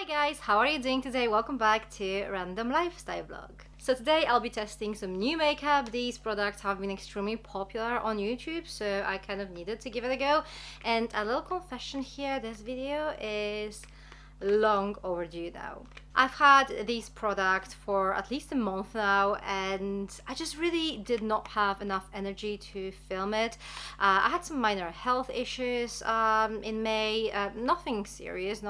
guys, how are you doing today? Welcome back to Random Lifestyle Vlog. So today I'll be testing some new makeup. These products have been extremely popular on YouTube, so I kind of needed to give it a go. And a little confession here, this video is long overdue now. I've had these products for at least a month now and I just really did not have enough energy to film it. I had some minor health issues in May, nothing serious,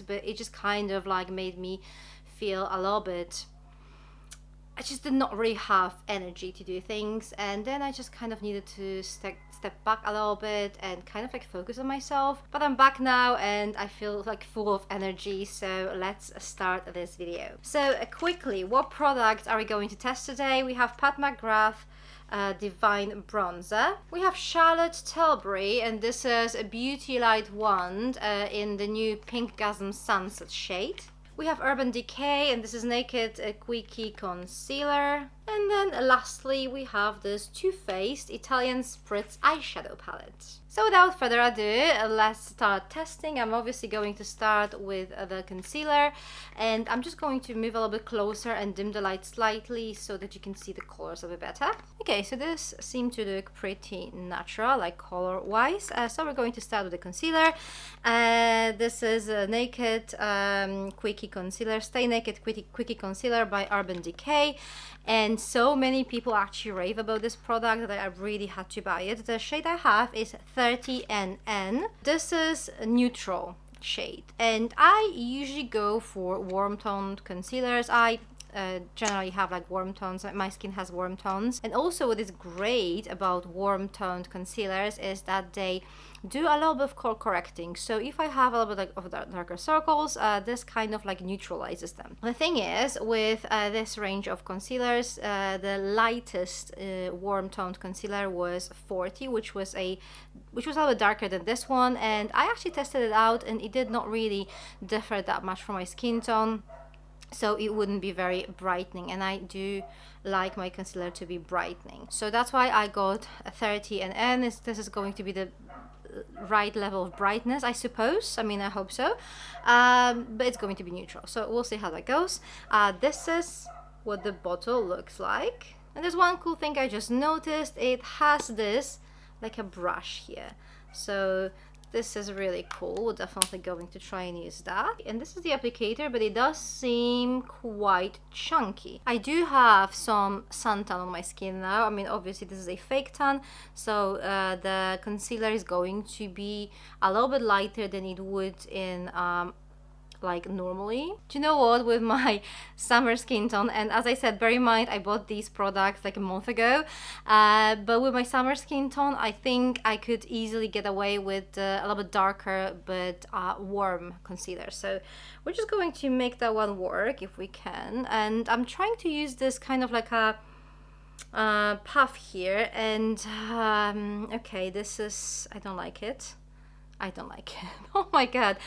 but it just kind of like made me feel a little bit, I just did not really have energy to do things, and then I just kind of needed to step back a little bit and kind of like focus on myself. But I'm back now and I feel like full of energy, so let's start this video. So quickly, what products are we going to test today? We have Mcgrath Divine Bronzer. We have Charlotte Tilbury, and this is a Beauty Light Wand in the new Pink Gasm Sunset shade. We have Urban Decay, and this is Decay Quickie Concealer. And then lastly, we have this Too Faced Italian Spritz eyeshadow palette. So without further ado, let's start testing. I'm obviously going to start with the concealer, and I'm just going to move a little bit closer and dim the light slightly so that you can see the colors a bit better. Okay, so this seemed to look pretty natural, like color-wise. So we're going to start with the concealer. This is a Naked Quickie Concealer, Stay Naked Quickie Concealer by Urban Decay. And so many people actually rave about this product that I really had to buy it. The shade I have is 30NN. This is a neutral shade, and I usually go for warm toned concealers. I generally have like warm tones, my skin has warm tones. And also what is great about warm toned concealers is that they do a little bit of color correcting. So if I have a little bit of darker circles, this kind of like neutralizes them. The thing is, with this range of concealers, the lightest warm toned concealer was 40, which was a little bit darker than this one, and I actually tested it out and it did not really differ that much from my skin tone. So it wouldn't be very brightening, and I do like my concealer to be brightening. So that's why I got a 30NN. This is going to be the right level of brightness, I suppose. I mean, I hope so. But it's going to be neutral, so we'll see how that goes. This is what the bottle looks like. And there's one cool thing I just noticed. It has this like a brush here. So this is really cool. We're definitely going to try and use that. And this is the applicator, but it does seem quite chunky. I do have some suntan on my skin now. I mean, obviously this is a fake tan, so the concealer is going to be a little bit lighter than it would in like normally. Do you know what, with my summer skin tone, and as I said, bear in mind I bought these products like a month ago, but with my summer skin tone I think I could easily get away with a little bit darker but warm concealer. So we're just going to make that one work if we can, and I'm trying to use this kind of like a puff here, and okay, this is, I don't like it. Oh my god,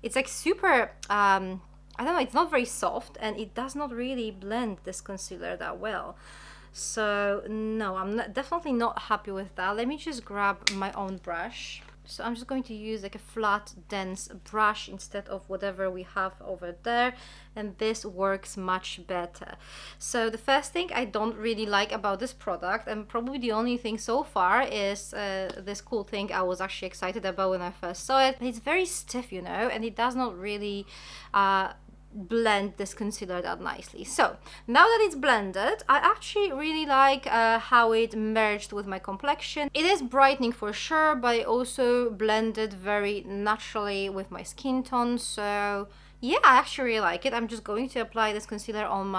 it's like super, I don't know, it's not very soft, and it does not really blend this concealer that well. So no, I'm definitely not happy with that. Let me just grab my own brush. So I'm just going to use like a flat, dense brush instead of whatever we have over there, and this works much better. So the first thing I don't really like about this product, and probably the only thing so far, is this cool thing I was actually excited about when I first saw it. It's very stiff, you know, and it does not really blend this concealer that nicely. So now that it's blended, I actually really like how it merged with my complexion. It is brightening for sure, but it also blended very naturally with my skin tone. So yeah, I actually really like it. I'm just going to apply this concealer on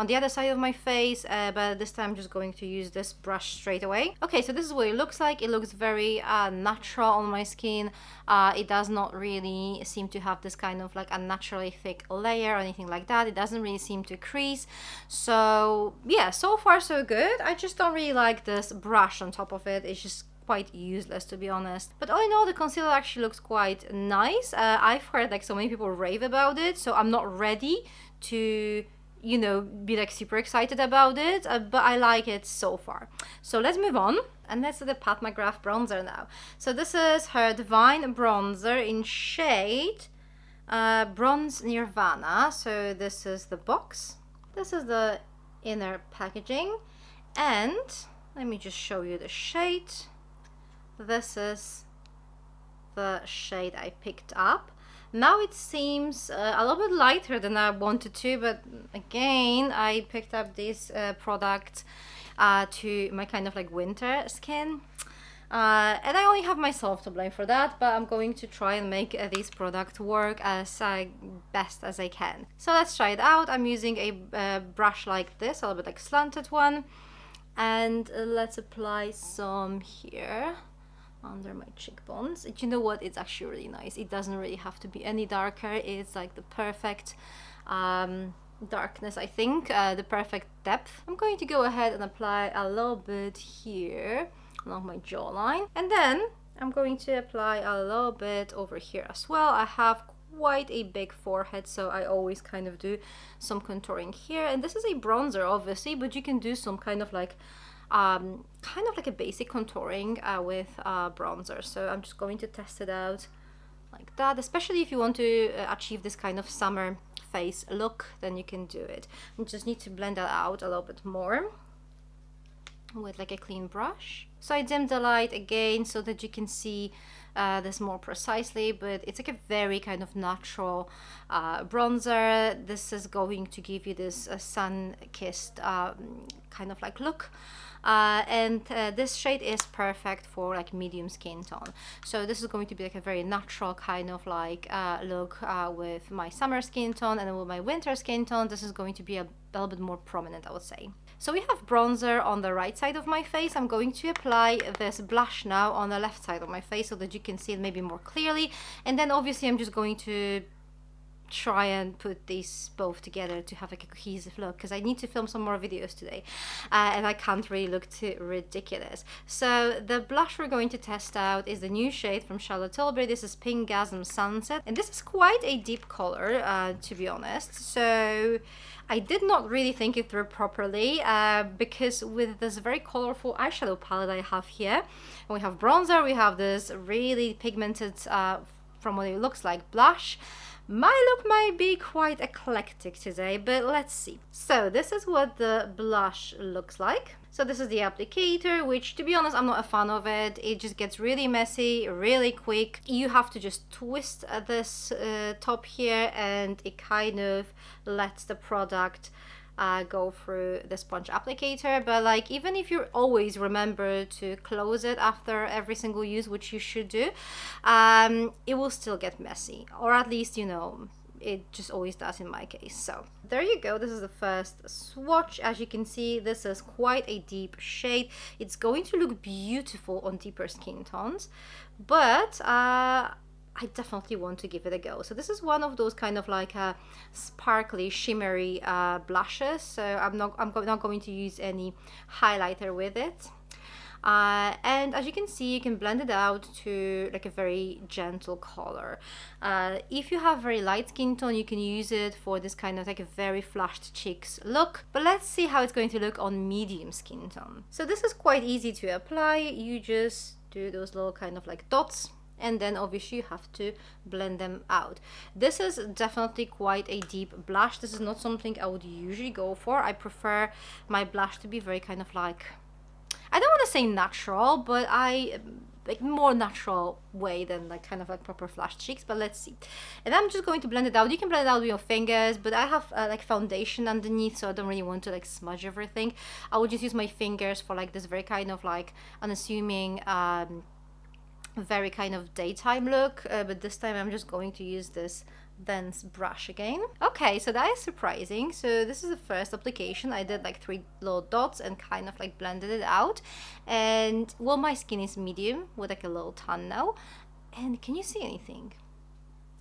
the other side of my face, but this time I'm just going to use this brush straight away. Okay, so this is what it looks like. It looks very natural on my skin. It does not really seem to have this kind of like unnaturally thick layer or anything like that. It doesn't really seem to crease. So yeah, so far so good. I just don't really like this brush on top of it. It's just quite useless, to be honest. But all in all, the concealer actually looks quite nice. I've heard like so many people rave about it, so I'm not ready to, you know, be like super excited about it, but I like it so far. So let's move on, and let's do the Mcgrath bronzer now. So this is her Divine Bronzer in shade Bronze Nirvana. So this is the box. This is the inner packaging. And let me just show you the shade. This is the shade I picked up. Now it seems a little bit lighter than I wanted to, but again, I picked up this product to my kind of like winter skin. And I only have myself to blame for that, but I'm going to try and make this product work as best as I can. So let's try it out. I'm using a brush like this, a little bit like slanted one, and let's apply some here under my cheekbones. You know what, it's actually really nice. It doesn't really have to be any darker. It's like the perfect darkness, I think, the perfect depth. I'm going to go ahead and apply a little bit here along my jawline, and then I'm going to apply a little bit over here as well. I have quite a big forehead, so I always kind of do some contouring here, and this is a bronzer obviously, but you can do some kind of like a basic contouring with bronzer. So I'm just going to test it out like that, especially if you want to achieve this kind of summer face look, then you can do it. You just need to blend that out a little bit more with like a clean brush. So I dimmed the light again so that you can see this more precisely, but it's like a very kind of natural bronzer. This is going to give you this sun-kissed kind of like look. And this shade is perfect for like medium skin tone. So this is going to be like a very natural kind of like look with my summer skin tone, and then with my winter skin tone, this is going to be a little bit more prominent, I would say. So we have bronzer on the right side of my face. I'm going to apply this blush now on the left side of my face so that you can see it maybe more clearly. And then obviously I'm just going to try and put these both together to have like a cohesive look, because I need to film some more videos today and I can't really look too ridiculous. So the blush we're going to test out is the new shade from Charlotte Tilbury. This is Pinkgasm Sunset, and this is quite a deep color to be honest. So I did not really think it through properly because with this very colorful eyeshadow palette I have here, we have bronzer, we have this really pigmented from what it looks like blush. My look might be quite eclectic today, but let's see. So this is what the blush looks like. So this is the applicator, which to be honest, I'm not a fan of it. It just gets really messy, really quick. You have to just twist this top here and it kind of lets the product go through the sponge applicator. But like, even if you always remember to close it after every single use, which you should do, it will still get messy, or at least, you know, it just always does in my case. So there you go, this is the first swatch. As you can see, this is quite a deep shade. It's going to look beautiful on deeper skin tones, but I definitely want to give it a go. So this is one of those kind of like sparkly, shimmery blushes. So I'm not going to use any highlighter with it. And as you can see, you can blend it out to like a very gentle color. If you have very light skin tone, you can use it for this kind of like a very flushed cheeks look. But let's see how it's going to look on medium skin tone. So this is quite easy to apply. You just do those little kind of like dots, and then obviously you have to blend them out. This is definitely quite a deep blush. This is not something I would usually go for. I prefer my blush to be very kind of like, I don't want to say natural, but I like more natural way than like kind of like proper flushed cheeks. But let's see. And I'm just going to blend it out. You can blend it out with your fingers, but I have like foundation underneath, so I don't really want to like smudge everything. I would just use my fingers for like this very kind of like unassuming very kind of daytime look, but this time I'm just going to use this dense brush again. Okay, so that is surprising. So this is the first application. I did like 3 little dots and kind of like blended it out, and well, my skin is medium with like a little tan now. And can you see anything?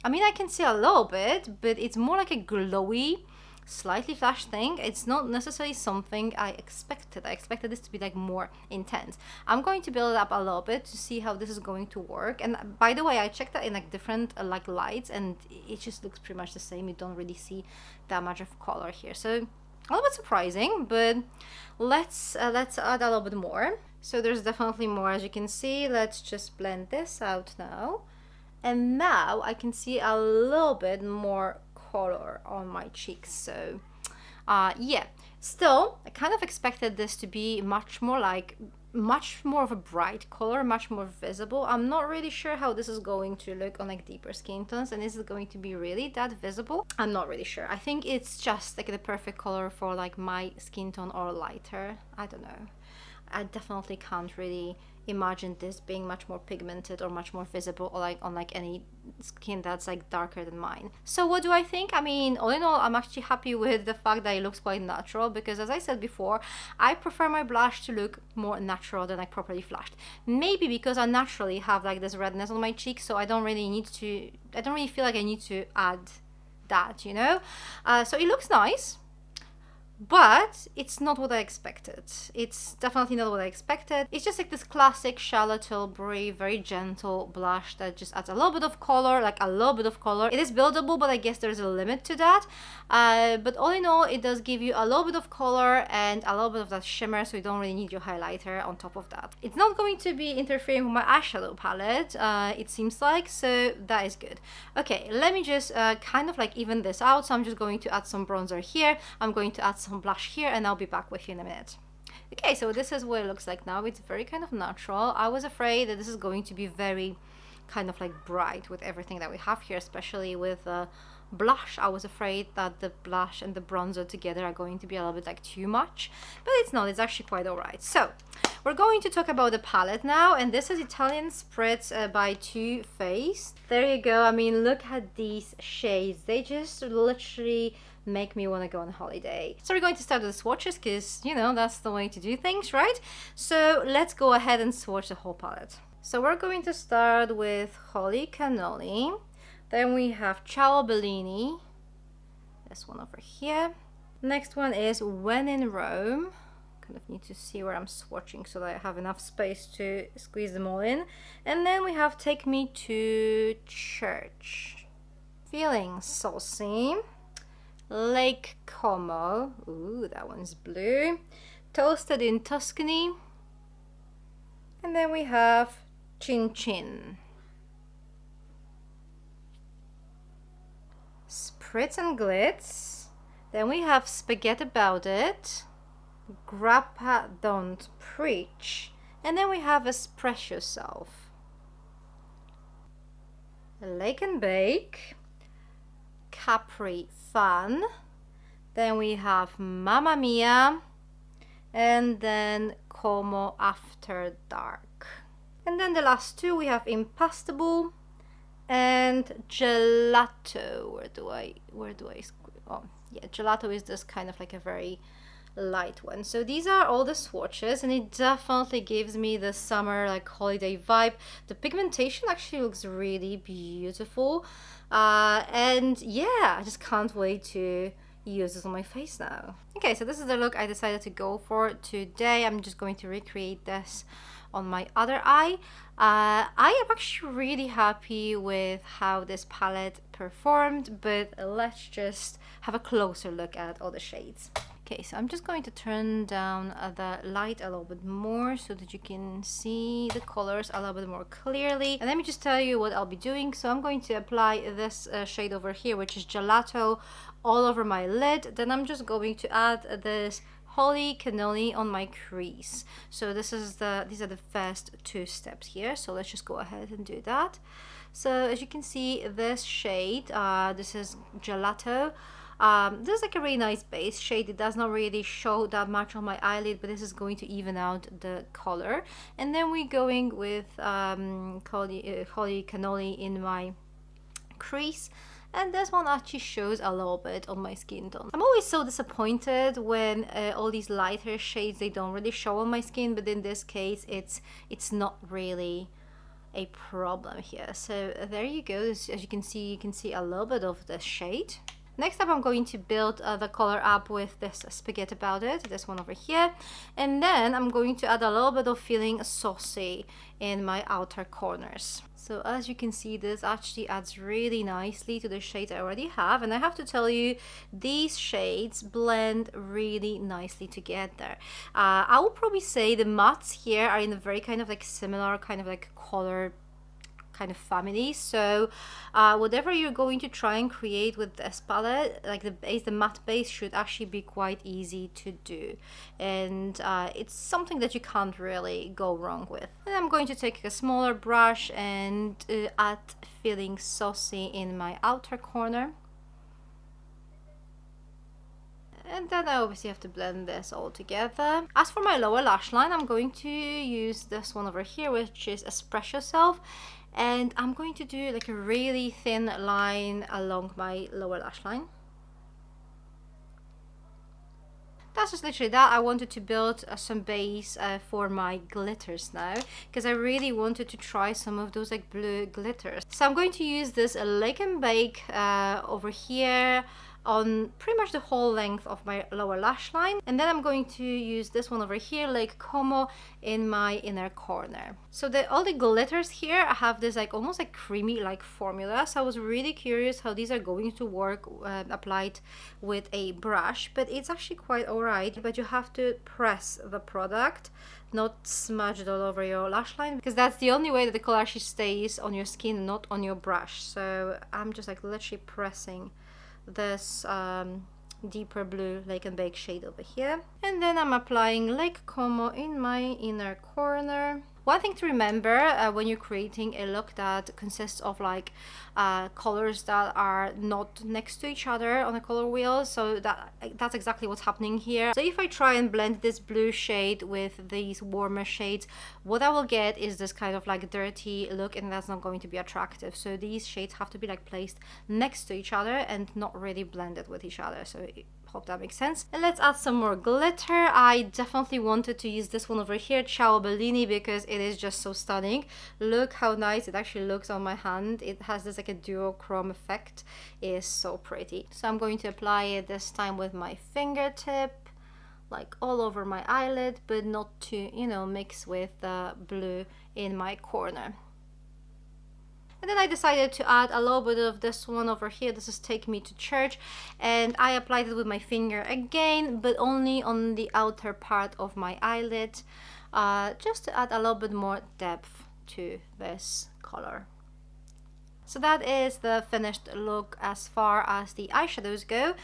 I mean, I can see a little bit, but it's more like a glowy, slightly flash thing. It's not necessarily something I expected. I expected this to be like more intense. I'm going to build it up a little bit to see how this is going to work. And by the way, I checked that in like different like lights, and it just looks pretty much the same. You don't really see that much of color here, so a little bit surprising. But let's add a little bit more. So there's definitely more, as you can see. Let's just blend this out now. And now I can see a little bit more color on my cheeks. So yeah, still I kind of expected this to be much more of a bright color, much more visible. I'm not really sure how this is going to look on like deeper skin tones, and is it going to be really that visible? I'm not really sure. I think it's just like the perfect color for like my skin tone or lighter. I don't know. I definitely can't really imagine this being much more pigmented or much more visible, or like on like any skin that's like darker than mine. So what do I think? I mean, all in all, I'm actually happy with the fact that it looks quite natural, because as I said before, I prefer my blush to look more natural than like properly flashed. Maybe because I naturally have like this redness on my cheeks, so I don't really feel like I need to add that, you know? So it looks nice, but it's not what I expected. It's definitely not what I expected. It's just like this classic Charlotte Tilbury, very gentle blush that just adds a little bit of color, like a little bit of color. It is buildable, but I guess there's a limit to that. But all in all, it does give you a little bit of color and a little bit of that shimmer, so you don't really need your highlighter on top of that. It's not going to be interfering with my eyeshadow palette, it seems like, so that is good. Okay, let me just kind of like even this out. So I'm just going to add some bronzer here. I'm going to add some blush here, and I'll be back with you in a minute. Okay, so this is what it looks like now. It's very kind of natural. I was afraid that this is going to be very kind of like bright with everything that we have here, especially with blush. I was afraid that the blush and the bronzer together are going to be a little bit like too much, but it's not. It's actually quite all right. So we're going to talk about the palette now, and this is Italian Spritz by Too Faced. There you go. I mean, look at these shades. They just literally make me want to go on holiday. So we're going to start with the swatches, because you know that's the way to do things, right? So let's go ahead and swatch the whole palette. So we're going to start with Holy Cannoli. Then we have Ciao Bellini. This one over here. Next one is When in Rome. Kind of need to see where I'm swatching so that I have enough space to squeeze them all in. And then we have Take Me to Church. Feeling Saucy. Lake Como. Ooh, that one's blue. Toasted in Tuscany. And then we have Chin Chin. Spritz and Glitz. Then we have Spaghetti About It. Grappa Don't Preach. And then we have Express Yourself. Lake and Bake. Capri Fun. Then we have Mamma Mia, and then Como After Dark. And then the last two we have Impastable and Gelato. Oh yeah, Gelato is this kind of like a very light one. So these are all the swatches, and it definitely gives me the summer like holiday vibe. The pigmentation actually looks really beautiful, and yeah, I just can't wait to use this on my face now. Okay, so this is the look I decided to go for today. I'm just going to recreate this on my other eye. I am actually really happy with how this palette performed, but let's just have a closer look at all the shades. Okay, so I'm just going to turn down the light a little bit more so that you can see the colors a little bit more clearly. And let me just tell you what I'll be doing. So I'm going to apply this shade over here, which is Gelato, all over my lid. Then I'm just going to add this Holy Cannoli on my crease. So these are the first two steps here. So let's just go ahead and do that. So as you can see, this shade, this is Gelato. This is like a really nice base shade. It does not really show that much on my eyelid, but this is going to even out the color. And then we're going with Holy Cannoli in my crease. And this one actually shows a little bit on my skin tone. I'm always so disappointed when all these lighter shades, they don't really show on my skin, but in this case it's not really a problem here. So there you go. As you can see a little bit of the shade. Next up, I'm going to build the color up with this Spaghetti About It, this one over here. And then I'm going to add a little bit of Feeling Saucy in my outer corners. So as you can see, this actually adds really nicely to the shades I already have. And I have to tell you, these shades blend really nicely together. I would probably say the mattes here are in a very kind of like similar kind of like color kind of family. So whatever you're going to try and create with this palette, like the base, the matte base, should actually be quite easy to do, and it's something that you can't really go wrong with. And I'm going to take a smaller brush and add Feeling Saucy in my outer corner. And then I obviously have to blend this all together. As for my lower lash line, I'm going to use this one over here, which is Express Yourself. And I'm going to do like a really thin line along my lower lash line. That's just literally that. I wanted to build some base for my glitters now, because I really wanted to try some of those like blue glitters. So I'm going to use this Lake and Bake over here on pretty much the whole length of my lower lash line, and then I'm going to use this one over here, Lake Como, in my inner corner. So all the glitters here have this like almost like creamy like formula, so I was really curious how these are going to work applied with a brush, but it's actually quite alright. But you have to press the product, not smudge it all over your lash line, because that's the only way that the color actually stays on your skin, not on your brush. So I'm just like literally pressing this deeper blue Lake and Bake shade over here, and then I'm applying Lake Como in my inner corner. One thing to remember when you're creating a look that consists of like colors that are not next to each other on a color wheel, so that's exactly what's happening here. So if I try and blend this blue shade with these warmer shades, what I will get is this kind of like dirty look, and that's not going to be attractive. So these shades have to be like placed next to each other and not really blended with each other. So hope that makes sense. And let's add some more glitter. I definitely wanted to use this one over here, Ciao Bellini, because it is just so stunning. Look how nice it actually looks on my hand. It has this like a duochrome effect. It is so pretty. So I'm going to apply it this time with my fingertip, like all over my eyelid, but not to, you know, mix with the blue in my corner. And then I decided to add a little bit of this one over here. This is Take Me to Church, and I applied it with my finger again, but only on the outer part of my eyelid, just to add a little bit more depth to this color. So that is the finished look as far as the eyeshadows go.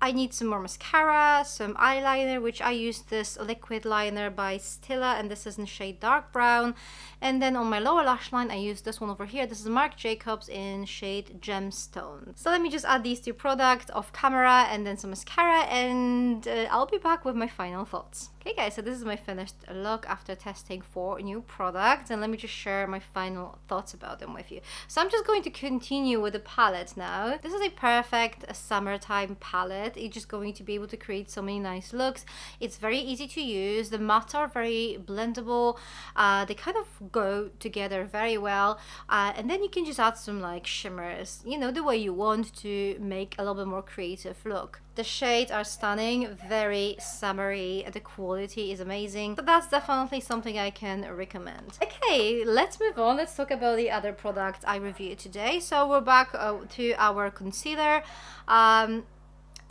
I need some more mascara, some eyeliner, which I used this liquid liner by Stila, and this is in shade dark brown. And then on my lower lash line, I used this one over here. This is Marc Jacobs in shade Gemstone. So let me just add these two products off camera and then some mascara, and I'll be back with my final thoughts. Okay guys, so this is my finished look after testing 4 new products, and let me just share my final thoughts about them with you. So I'm just going to continue with the palette now. This is a perfect summertime palette. It's just going to be able to create so many nice looks. It's very easy to use. The mattes are very blendable. They kind of go together very well. And then you can just add some like shimmers, you know, the way you want to make a little bit more creative look. The shades are stunning, very summery, the quality is amazing. So that's definitely something I can recommend. Okay, let's move on. Let's talk about the other product I reviewed today. So we're back to our concealer.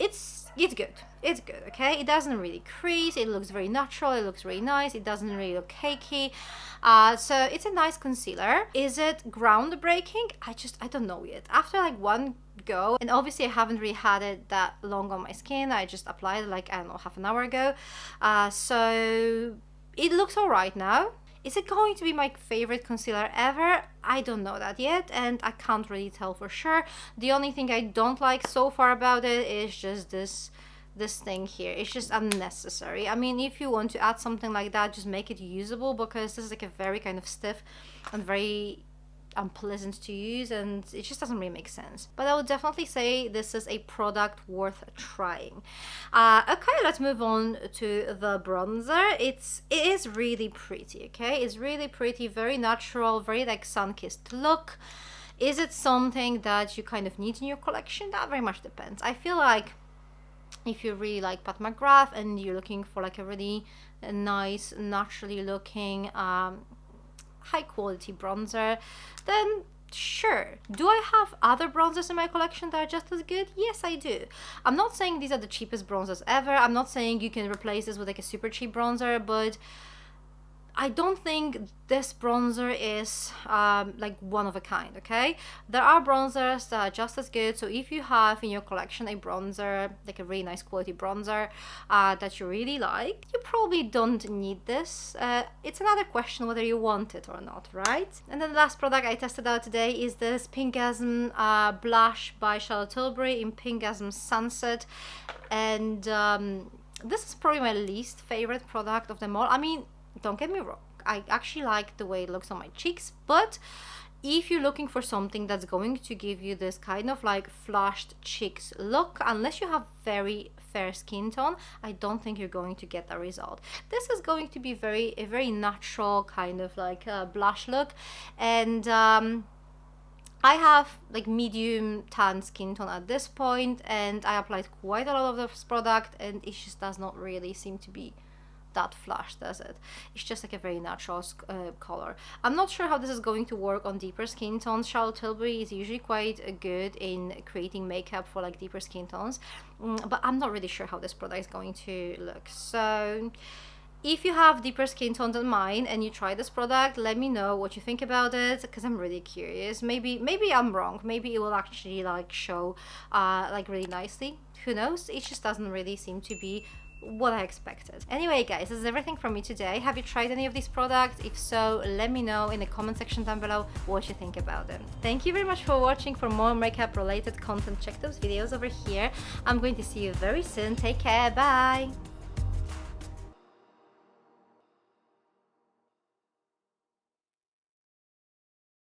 It's good. It's good, okay? It doesn't really crease. It looks very natural. It looks really nice. It doesn't really look cakey. So it's a nice concealer. Is it groundbreaking? I don't know yet. After like one go, and obviously I haven't really had it that long on my skin. I just applied it like, I don't know, half an hour ago. So it looks alright now. Is it going to be my favorite concealer ever? I don't know that yet, and I can't really tell for sure. The only thing I don't like so far about it is just this thing here. It's just unnecessary. I mean, if you want to add something like that, just make it usable, because this is like a very kind of stiff and very unpleasant to use, and it just doesn't really make sense. But I would definitely say this is a product worth trying. Okay, let's move on to the bronzer. It is really pretty, okay? It's really pretty, very natural, very like sun-kissed look. Is it something that you kind of need in your collection? That very much depends. I feel like if you really like Pat McGrath and you're looking for like a really nice, naturally looking high quality bronzer, then sure. Do I have other bronzers in my collection that are just as good? Yes, I do. I'm not saying these are the cheapest bronzers ever. I'm not saying you can replace this with like a super cheap bronzer, but I don't think this bronzer is like one of a kind, okay? There are bronzers that are just as good. So if you have in your collection a bronzer, like a really nice quality bronzer that you really like, you probably don't need this. It's another question whether you want it or not, right? And then the last product I tested out today is this Pinkgasm blush by Charlotte Tilbury in Pinkgasm Sunset. And this is probably my least favorite product of them all. I mean, don't get me wrong, I actually like the way it looks on my cheeks, but if you're looking for something that's going to give you this kind of like flushed cheeks look, unless you have very fair skin tone, I don't think you're going to get that result. This is going to be a very natural kind of like blush look, and I have like medium tan skin tone at this point, and I applied quite a lot of this product, and it just does not really seem to be that flush, does it? It's just like a very natural color. I'm not sure how this is going to work on deeper skin tones. Charlotte Tilbury is usually quite good in creating makeup for like deeper skin tones, but I'm not really sure how this product is going to look. So if you have deeper skin tone than mine and you try this product, let me know what you think about it, because I'm really curious. Maybe I'm wrong. Maybe it will actually like show like really nicely. Who knows? It just doesn't really seem to be what I expected. Anyway guys, this is everything from me today. Have you tried any of these products? If so, let me know in the comment section down below what you think about them. Thank you very much for watching. For more makeup related content, check those videos over here. I'm going to see you very soon. Take care. Bye.